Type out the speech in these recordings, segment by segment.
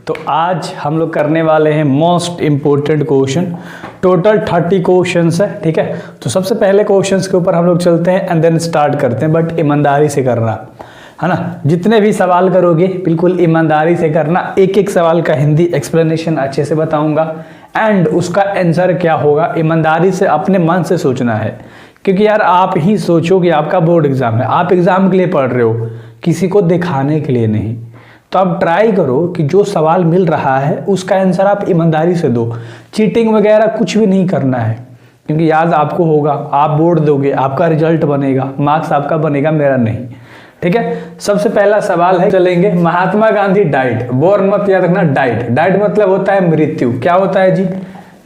तो आज हम लोग करने वाले हैं most important question. Total 30 questions है, ठीक है। तो सबसे पहले क्वेश्चंस के ऊपर हम लोग चलते हैं एंड देन स्टार्ट करते हैं, बट ईमानदारी से करना है ना। जितने भी सवाल करोगे बिल्कुल ईमानदारी से करना। एक एक सवाल का हिंदी एक्सप्लेनेशन अच्छे से बताऊंगा एंड उसका आंसर क्या होगा ईमानदारी से अपने मन से सोचना है, क्योंकि यार आप ही सोचो कि आपका बोर्ड एग्जाम है, आप एग्जाम के लिए पढ़ रहे हो, किसी को दिखाने के लिए नहीं। तो आप ट्राई करो कि जो सवाल मिल रहा है उसका आंसर आप ईमानदारी से दो। चीटिंग वगैरह कुछ भी नहीं करना है, क्योंकि याद आपको होगा, आप बोर्ड दोगे, आपका रिजल्ट बनेगा, मार्क्स आपका बनेगा, मेरा नहीं, ठीक है। सबसे पहला सवाल है, चलेंगे। महात्मा गांधी डाइट, बोर्न मत याद रखना, डाइट। डाइट मतलब होता है मृत्यु। क्या होता है जी?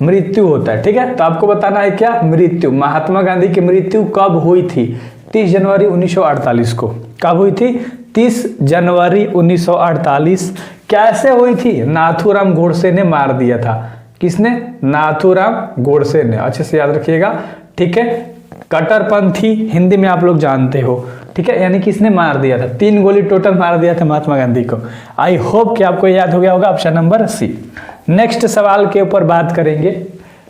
मृत्यु होता है, ठीक है। तो आपको बताना है क्या? मृत्यु। महात्मा गांधी की मृत्यु कब हुई थी? 30 जनवरी 1948 को। कब हुई थी? 30 जनवरी 1948। कैसे हुई थी? नाथूराम गोडसे ने मार दिया था। किसने? नाथूराम गोडसे ने। अच्छे से याद रखिएगा, ठीक है। कट्टरपंथी हिंदी में आप लोग जानते हो, ठीक है। यानी किसने मार दिया था? 3 गोली टोटल मार दिया था महात्मा गांधी को। आई होप कि आपको याद हो गया होगा। Option number C. नेक्स्ट सवाल के ऊपर बात करेंगे।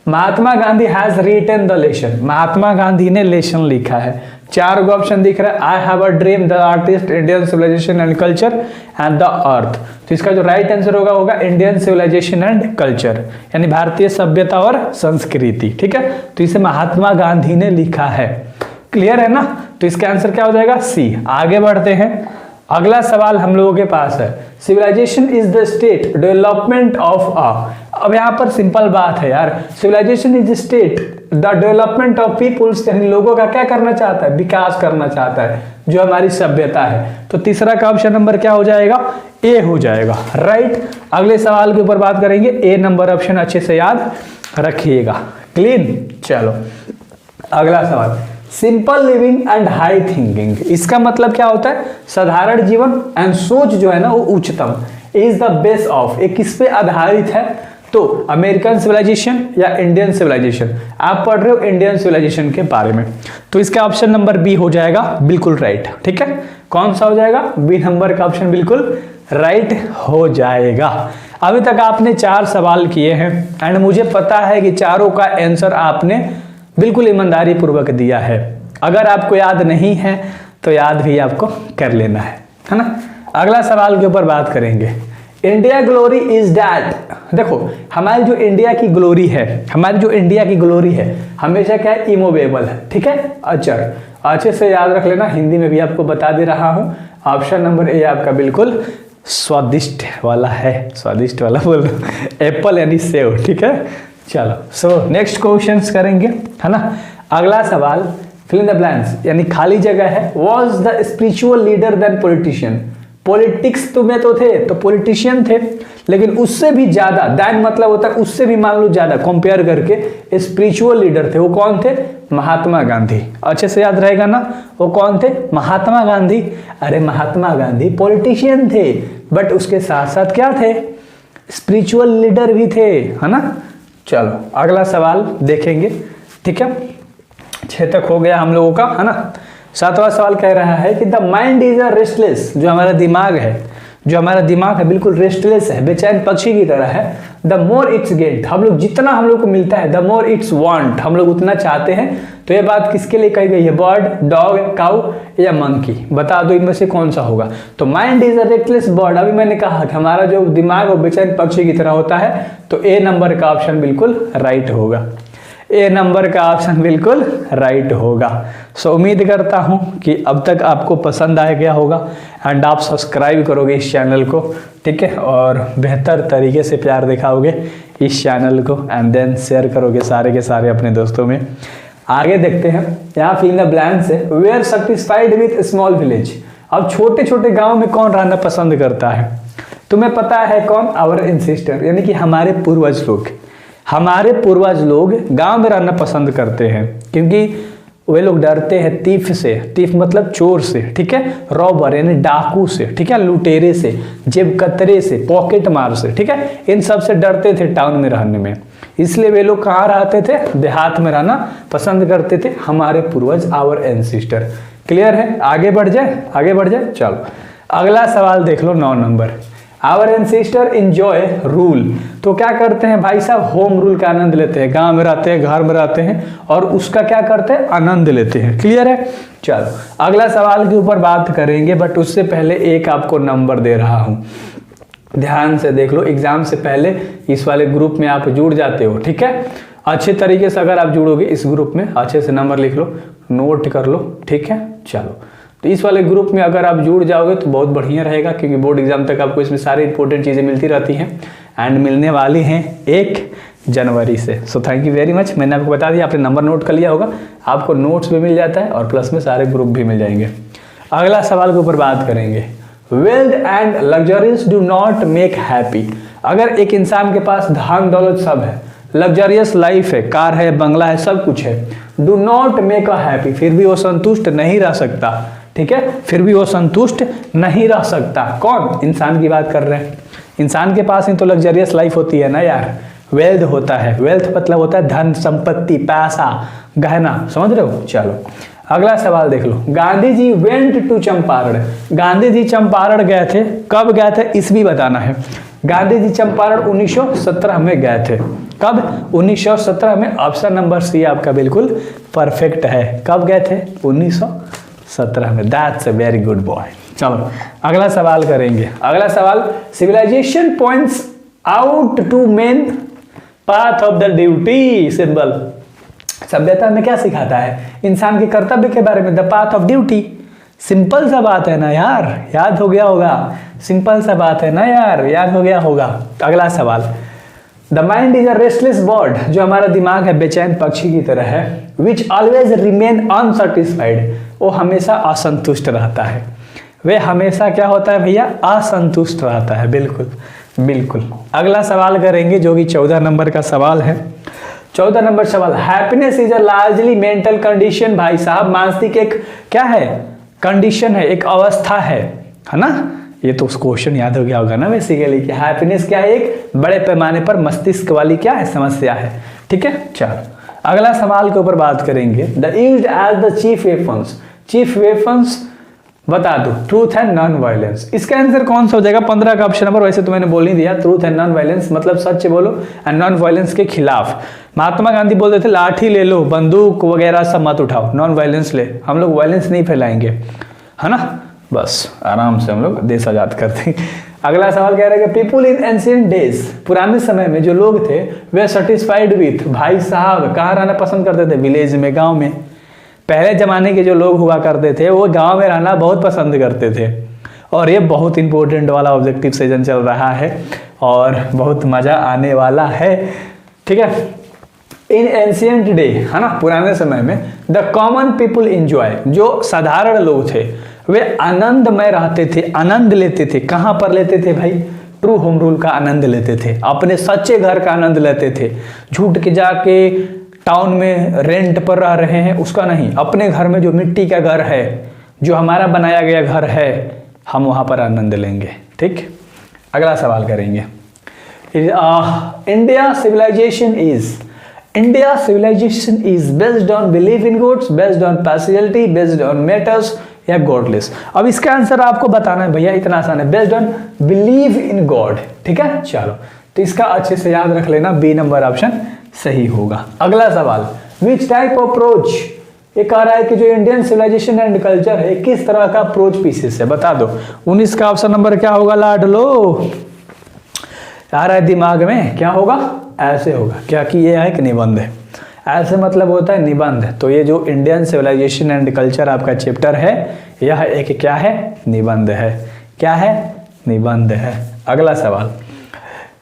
Mahatma Gandhi has written the lesson. Mahatma Gandhi ने लेसन लिखा है। 4 ऑप्शन दिख रहा है। I have a dream, the artist, Indian civilisation and culture and the earth. तो इसका जो राइट आंसर होगा इंडियन सिविलाइजेशन एंड कल्चर, यानी भारतीय सभ्यता और संस्कृति, ठीक है। तो इसे महात्मा गांधी ने लिखा है। क्लियर है ना? तो इसका आंसर क्या हो जाएगा? सी। आगे बढ़ते हैं। अगला सवाल हम लोगों के पास है, civilisation is the state development of a. अब यहाँ पर सिंपल बात है यार, civilisation is state the development of peoples, यानी लोगों का क्या करना चाहता है? विकास करना चाहता है, जो हमारी सभ्यता है। तो तीसरा का ऑप्शन नंबर क्या हो जाएगा? ए हो जाएगा, राइट। अगले सवाल के ऊपर बात करेंगे। ए नंबर ऑप्शन अच्छे से याद रखिएगा। क्लीन। चलो अगला सवाल, simple living and high thinking. इसका मतलब क्या होता है? साधारण जीवन एंड सोच जो है ना वो उच्चतम। इज द बेस ऑफ, एक किस पे आधारित है? तो अमेरिकन सिविलाइजेशन या इंडियन सिविलाइजेशन। आप पढ़ रहे हो इंडियन सिविलाइजेशन के बारे में, तो इसका ऑप्शन नंबर बी हो जाएगा बिल्कुल राइट, ठीक है। कौन सा हो जाएगा? बी नंबर का ऑप्शन बिल्कुल राइट हो जाएगा। अभी तक आपने 4 सवाल किए हैं एंड मुझे पता है कि चारों का आंसर आपने बिल्कुल ईमानदारी पूर्वक दिया है। अगर आपको याद नहीं है तो याद भी आपको कर लेना है ना। अगला सवाल के ऊपर बात करेंगे। India glory is that. देखो हमारी जो इंडिया की ग्लोरी है, हमारी जो इंडिया की ग्लोरी है हमेशा क्या है? इमूवेबल है, ठीक है, अचर। अच्छे से याद रख लेना, हिंदी में भी आपको बता दे रहा हूं। ऑप्शन नंबर ए आपका बिल्कुल स्वादिष्ट वाला है। स्वादिष्ट वाला बोल एप्पल यानी सेव, ठीक है। चलो सो नेक्स्ट क्वेश्चंस करेंगे, है ना। अगला सवाल, फिल इन द ब्लैंक्स, यानी खाली जगह है। Was the spiritual leader then politician. Politics तो में तो थे, तो पॉलिटिशियन थे, लेकिन उससे भी ज्यादा, दैन मतलब होता है उससे भी मान लो ज्यादा, कंपेयर करके स्पिरिचुअल लीडर थे। वो कौन थे? महात्मा गांधी। अच्छे से याद रहेगा ना, वो कौन थे? महात्मा गांधी। अरे महात्मा गांधी पॉलिटिशियन थे, बट उसके साथ साथ क्या थे? स्पिरिचुअल लीडर भी थे, है ना। चलो अगला सवाल देखेंगे, ठीक है। 6 तक हो गया हम लोगों का, है ना। 7वां सवाल कह रहा है कि the mind is a restless. जो हमारा दिमाग है, जो हमारा दिमाग है बिल्कुल रेस्टलेस है, बेचैन पक्षी की तरह है। द मोर इट्स गेट, हम लोग जितना हम लोग को मिलता है, द मोर इट्स वांट, हम लोग उतना चाहते हैं। तो ये बात किसके लिए कही गई है? बर्ड, डॉग, काउ या मंकी? बता दो इनमें से कौन सा होगा। तो mind is a restless bird, अभी मैंने कहा कि हमारा जो दिमाग वो बेचैन पक्षी की तरह होता है। तो ए नंबर का ऑप्शन बिल्कुल राइट होगा। ए नंबर का ऑप्शन बिल्कुल राइट होगा। सो उम्मीद करता हूं कि अब तक आपको पसंद आ गया होगा एंड आप सब्सक्राइब करोगे इस चैनल को, ठीक है, और बेहतर तरीके से प्यार दिखाओगे इस चैनल को एंड देन शेयर करोगे सारे के सारे अपने दोस्तों में। आगे देखते हैं, यहाँ फिल इन द ब्लैंक्स है। We are satisfied with small village. अब छोटे छोटे गाँव में कौन रहना पसंद करता है? तुम्हें पता है कौन? आवर एंसेस्टर, यानी कि हमारे पूर्वज लोग। हमारे पूर्वज लोग गांव में रहना पसंद करते हैं, क्योंकि वे लोग डरते हैं तीफ से। तीफ मतलब चोर से, ठीक है, रॉबर यानी डाकू से, ठीक है, लुटेरे से, जेब कतरे से, पॉकेट मार से, ठीक है, इन सब से डरते थे टाउन में रहने में। इसलिए वे लोग कहाँ रहते थे? देहात में रहना पसंद करते थे हमारे पूर्वज, आवर एंसेस्टर। क्लियर है? आगे बढ़ जाए, आगे बढ़ जाए। चलो अगला सवाल देख लो, 9 number. Our ancestor enjoy rule, तो क्या करते हैं भाई साहब, होम रूल का आनंद लेते हैं, गांव में रहते हैं, घर में रहते हैं और उसका क्या करते हैं, आनंद लेते हैं। क्लियर है। चलो अगला सवाल के ऊपर बात करेंगे, बट उससे पहले एक आपको नंबर दे रहा हूं, ध्यान से देख लो। एग्जाम से पहले इस वाले ग्रुप में आप जुड़ जाते हो, ठीक है। अच्छे तरीके से अगर आप जुड़ोगे इस ग्रुप में, अच्छे से नंबर लिख लो, नोट कर लो, ठीक है। चलो तो इस वाले ग्रुप में अगर आप जुड़ जाओगे तो बहुत बढ़िया रहेगा, क्योंकि बोर्ड एग्जाम तक आपको इसमें सारी इंपॉर्टेंट चीज़ें मिलती रहती हैं एंड मिलने वाली हैं 1 जनवरी से। सो थैंक यू वेरी मच। मैंने आपको बता दिया, आपने नंबर नोट कर लिया होगा, आपको नोट्स भी मिल जाता है और प्लस में सारे ग्रुप भी मिल जाएंगे। अगला सवाल के ऊपर बात करेंगे, wealth and luxuries do not make happy. अगर एक इंसान के पास धन दौलत सब है, लग्जरियस लाइफ है, कार है, बंगला है, सब कुछ है, do not make a happy, फिर भी वो संतुष्ट नहीं रह सकता, ठीक है, फिर भी वो संतुष्ट नहीं रह सकता। कौन? इंसान की बात कर रहे हैं। इंसान के पास ही तो लग्जरियस लाइफ होती है ना यार, वेल्थ होता है, वेल्थ मतलब होता है धन संपत्ति, पैसा, गहना, समझ रहे हो। चलो अगला सवाल देख लो, गांधी जी वेंट टू चंपारण। गांधी जी चंपारण गए थे, कब गए थे ईस्वी बताना है। गांधी जी चंपारण 1917 में गए थे। कब? 1917 में। ऑप्शन नंबर सी आपका बिल्कुल परफेक्ट है। कब गए थे? 1917 में। That's a very good boy. चलो अगला सवाल करेंगे। अगला सवाल, civilisation points out to main path of the duty symbol. सभ्यता में क्या सिखाता है? इंसान के कर्तव्य के बारे में, the path of duty. Simple सा बात है ना यार, याद हो गया होगा। सिंपल सा बात है ना यार, याद हो गया होगा। अगला सवाल, the mind is a restless bird. जो हमारा दिमाग है बेचैन पक्षी की तरह है। Which always remain unsatisfied. वो हमेशा असंतुष्ट रहता है। वे हमेशा क्या होता है भैया? असंतुष्ट रहता है। बिल्कुल बिल्कुल। अगला सवाल करेंगे जो कि 14 नंबर का सवाल है। 14 नंबर सवाल, happiness is a largely mental condition. भाई साहब मानसिक एक क्या है? कंडीशन है, एक अवस्था है ना। ये तो उस क्वेश्चन याद हो गया होगा ना बेसिकली, कि हैप्पीनेस क्या है? एक बड़े पैमाने पर मस्तिष्क वाली क्या है? समस्या है, ठीक है। चलो अगला सवाल के ऊपर बात करेंगे, the used as the chief weapons. Chief weapons बता दो, ट्रूथ एंड नॉन वायलेंस। इसका आंसर कौन सा हो जाएगा? 15 का ऑप्शन नंबर। वैसे तो मैंने बोल नहीं दिया। ट्रूथ एंड नॉन वायलेंस मतलब सच बोलो एंड नॉन वायलेंस के खिलाफ। महात्मा गांधी बोलते थे लाठी ले लो, बंदूक वगैरह सब मत उठाओ, नॉन वायलेंस ले, हम लोग वायलेंस नहीं फैलाएंगे, है ना। बस आराम से हम लोग देश आजाद करते हैं। अगला सवाल कह रहा है कि पीपुल इन एंशिएंट डेज, पुराने समय में जो लोग थे वे सेटिस्फाइड विथ। भाई साहब कहाँ रहना पसंद करते थे? विलेज में, गांव में। पहले जमाने के जो लोग हुआ करते थे वो गांव में रहना बहुत पसंद करते थे। और ये बहुत इंपॉर्टेंट वाला ऑब्जेक्टिव सीजन चल रहा है और बहुत मजा आने वाला है, ठीक है। इन एंशिएंट डे, है ना, पुराने समय में, द कॉमन पीपुल एंजॉय, जो साधारण लोग थे वे आनंदमय रहते थे, आनंद लेते थे। कहाँ पर लेते थे भाई? ट्रू होम रूल का आनंद लेते थे, अपने सच्चे घर का आनंद लेते थे। झूठ के जाके टाउन में रेंट पर रह रहे हैं उसका नहीं, अपने घर में जो मिट्टी का घर है, जो हमारा बनाया गया घर है, हम वहाँ पर आनंद लेंगे, ठीक। अगला सवाल करेंगे, India civilisation is based on believe in gods, based on partiality, based on matters या गॉडलेस। अब इसका आंसर आपको बताना है भैया, इतना आसान है, based on believe in God, ठीक है। चलो तो इसका अच्छे से याद रख लेना, बी नंबर ऑप्शन सही होगा। अगला सवाल, विच टाइप ऑफ अप्रोच, ये कह रहा है कि जो इंडियन सिविलाइजेशन एंड कल्चर है किस तरह का अप्रोच पीसेस है, बता दो। 19 का ऑप्शन नंबर क्या होगा लाडलो? आ रहा है दिमाग में, क्या होगा? ऐसे होगा क्या कि ये है कि निबंध है। ऐसे मतलब होता है निबंध। तो ये जो इंडियन सिविलाइजेशन एंड कल्चर आपका चैप्टर है, यह एक क्या है? निबंध है। क्या है? निबंध है। अगला सवाल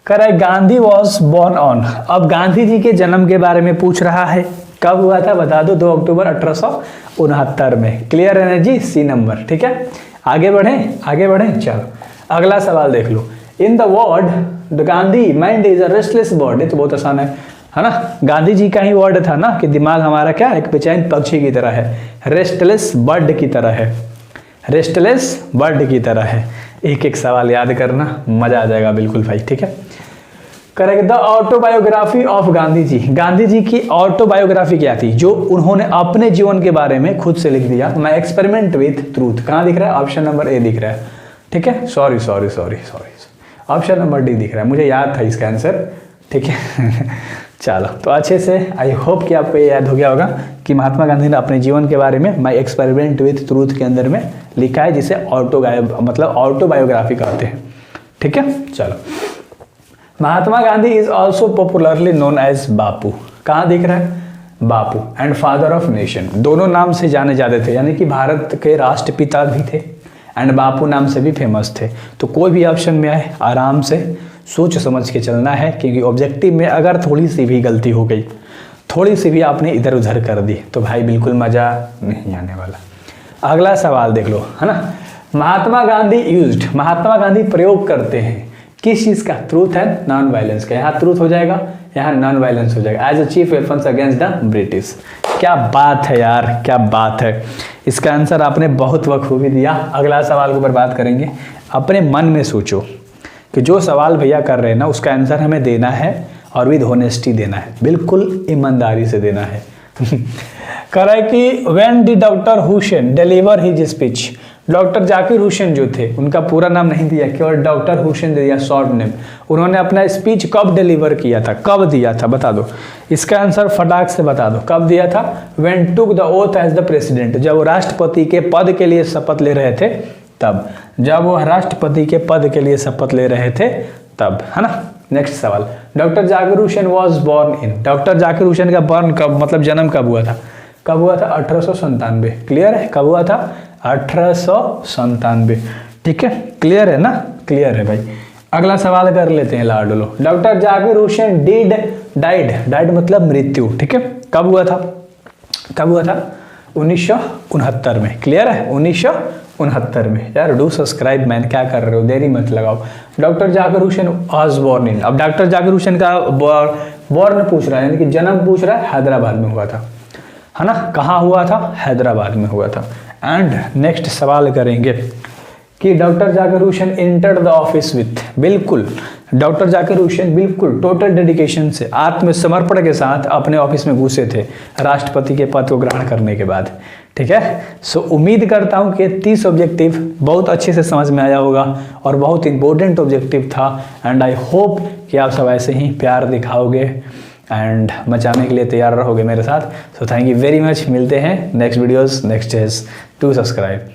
कह रहा है गांधी वॉज बोर्न ऑन। अब गांधी जी के जन्म के बारे में पूछ रहा है, कब हुआ था बता दो? 2 अक्टूबर 1869 में। क्लियर एनर्जी, सी नंबर, ठीक है। आगे बढ़े। चलो अगला सवाल देख लो, in the word the Gandhi mind is a restless bird. ये तो बहुत आसान है ना। गांधी जी का ही वर्ड था ना कि दिमाग हमारा क्या, एक बेचैन पक्षी की तरह है, रेस्टलेस बर्ड की तरह है, रेस्टलेस बर्ड की तरह है। एक एक सवाल याद करना, मजा आ जाएगा बिल्कुल भाई, ठीक है। Correct, the autobiography of Gandhi ji. Gandhi ji की ऑटोबायोग्राफी क्या थी? जो उन्होंने अपने जीवन के बारे में खुद से लिख दिया। मैं एक्सपेरिमेंट विथ ट्रूथ, कहाँ दिख रहा है? ऑप्शन नंबर ए दिख रहा है, ठीक है। सॉरी ऑप्शन नंबर डी दिख रहा है, मुझे याद था इसका आंसर, ठीक है। चलो तो अच्छे से आई होप कि आपको ये याद हो गया होगा कि महात्मा गांधी ने अपने जीवन के बारे में माई एक्सपेरिमेंट विथ ट्रूथ के अंदर में लिखा है, जिसे ऑटोबायोग्राफी कहते हैं, ठीक है। चलो, Mahatma Gandhi is also popularly known as Bapu. कहाँ दिख रहा है? Bapu and father of nation, दोनों नाम से जाने जाते थे, यानी कि भारत के राष्ट्रपिता भी थे एंड बापू नाम से भी फेमस थे। तो कोई भी ऑप्शन में आए आराम से सोच समझ के चलना है, क्योंकि ऑब्जेक्टिव में अगर थोड़ी सी भी गलती हो गई, थोड़ी सी भी आपने इधर उधर कर दी, तो भाई बिल्कुल मज़ा नहीं आने वाला। अगला सवाल देख लो, है ना। महात्मा गांधी प्रयोग करते हैं किस चीज़ का? ट्रूथ एंड नॉन वायलेंस का। यहाँ ट्रूथ हो जाएगा, यहाँ नॉन वायलेंस हो जाएगा। As a chief weapons against the British. क्या बात है यार, क्या बात है। इसका आंसर आपने बहुत बखूबी दिया। अगला सवाल के ऊपर बात करेंगे। अपने मन में सोचो कि जो सवाल भैया कर रहे हैं ना, उसका आंसर हमें देना है और विद होनेस्टी देना है, बिल्कुल ईमानदारी से देना है। कह रहा है कि when D doctor Hussain deliver his speech. Doctor Zakir Hussain जो थे, उनका पूरा नाम नहीं दिया, केवल डॉक्टर हुसैन दे दिया, शॉर्ट नेम। उन्होंने अपना स्पीच कब डिलीवर किया था, कब दिया था, बता दो। इसका आंसर फटाक से बता दो, कब दिया था? When took the oath as the president, जब वो राष्ट्रपति के पद के लिए शपथ ले रहे थे तब। जब वो राष्ट्रपति के पद के लिए शपथ ले रहे थे तब, है ना। नेक्स्ट सवाल, doctor Zakir Hussain was born in. Doctor Zakir Hussain का बर्न कब, मतलब जन्म कब हुआ था? कब हुआ था? 1897। क्लियर है? कब हुआ था? 1897। ठीक है, क्लियर है ना? क्लियर है भाई। अगला सवाल कर लेते हैं लाडलो। डॉक्टर जाकिर हुसैन डाइड मतलब मृत्यु, ठीक है। कब हुआ था? कब हुआ था? 1969 में। क्लियर है? 1969 में। यार डू सब्सक्राइब मैन, क्या कर रहे हो, देरी मत लगाओ। Doctor Zakir Hussain was born in. अब डॉक्टर जाकिर हुसैन का बॉर्न पूछ रहा है, यानी कि जन्म पूछ रहा है, हैदराबाद में हुआ था, है ना। कहाँ हुआ था? हैदराबाद में हुआ था। एंड नेक्स्ट सवाल करेंगे कि doctor Zakir Hussain entered the office with. बिल्कुल, डॉक्टर जाकिर हुसैन बिल्कुल टोटल डेडिकेशन से, आत्मसमर्पण के साथ अपने ऑफिस में घुसे थे राष्ट्रपति के पद को ग्रहण करने के बाद, ठीक है। सो उम्मीद करता हूँ कि 30 ऑब्जेक्टिव बहुत अच्छे से समझ में आया होगा और बहुत इंपॉर्टेंट ऑब्जेक्टिव था। एंड आई होप कि आप सब ऐसे ही प्यार दिखाओगे एंड मचाने के लिए तैयार रहोगे मेरे साथ। So thank you very much. मिलते हैं next videos, next days. To subscribe.